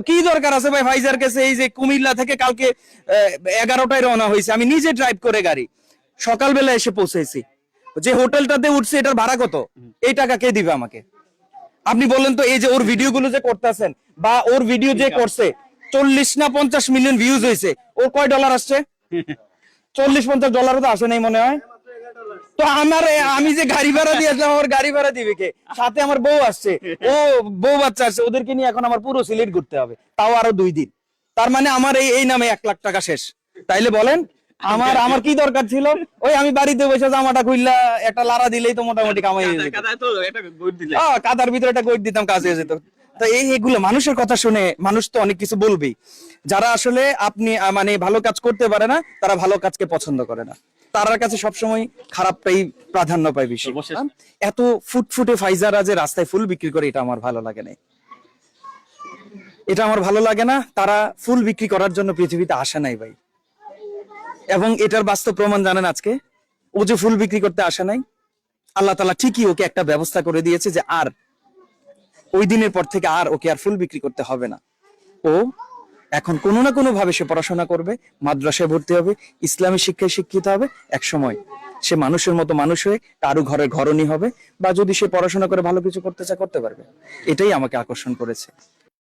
কি দরকার আছে ভাই ফাইজার কাছে? এই যে কুমিল্লা থেকে কালকে 11টায় রওনা হয়েছে, আমি নিজে ড্রাইভ করে গাড়ি, সকালবেলা এসে পৌঁছেছি। যে হোটেলটাতে উঠছে এটার ভাড়া কত? এই টাকা কে দিবে আমাকে? আপনি বলেন তো। এই যে ওর ভিডিও গুলো যে করতেছেন, বা ওর ভিডিও যে করছে, 40 না 50 মিলিয়ন ভিউজ হয়েছে, ওর কয় ডলার আসছে? 40-50 ডলারও তো আসে নাই মনে হয়। তো আমি যে গাড়ি ভাড়া দিয়ে আসলাম, আমার গাড়ি ভাড়া দিবে কে? সাথে আমার বউ আসছে, ও বউ বাচ্চা আসছে, ওদেরকে নিয়ে এখন আমার পুরো সিলেট ঘুরতে হবে, তাও আরো 2 দিন। তার মানে আমার এই নামে 1 লাখ টাকা শেষ। তাইলে বলেন আমার কি দরকার ছিল? ওই আমি বাড়িতে বসে জামাটা খুললা একটা লারা দিলেই তো মোটামুটি কামাই হয়ে যেত। কাদার ভিতরে একটা গইট দিতাম, কাজ হয়ে যেত। তো এইগুলো মানুষের কথা শুনে মানুষ তো অনেক কিছু বলবেই। যারা আসলে আপনি মানে ভালো কাজ করতে পারে না, তারা ভালো কাজকে পছন্দ করে না, তার কাছে সবসময় খারাপটাই প্রাধান্য পায় বেশি। এত ফুটফুটে ফাইজাররা যে রাস্তায় ফুল বিক্রি করে, এটা আমার ভালো লাগে না। এটা আমার ভালো লাগে না। তারা ফুল বিক্রি করার জন্য পৃথিবীতে আসে নাই ভাই। এবং এটার বাস্তব প্রমাণ জানেন আজকে, ও যে ফুল বিক্রি করতে আসে নাই, আল্লাহ তাআলা ঠিকই ওকে একটা ব্যবস্থা করে দিয়েছে যে আর ওই দিনের পর থেকে আর ওকে আর ফুল বিক্রি করতে হবে না। ও এখন কোনো না কোনো ভাবে সে পড়াশোনা করবে, মাদ্রাসায় ভর্তি হবে, ইসলামী শিক্ষায় শিক্ষিত হবে, এক সময় সে মানুষের মতো মানুষ হয়ে কারো ঘরের ঘরণী হবে, বা যদি সে পড়াশোনা করে ভালো কিছু করতে চায় করতে পারবে। এটাই আমাকে আকর্ষণ করেছে।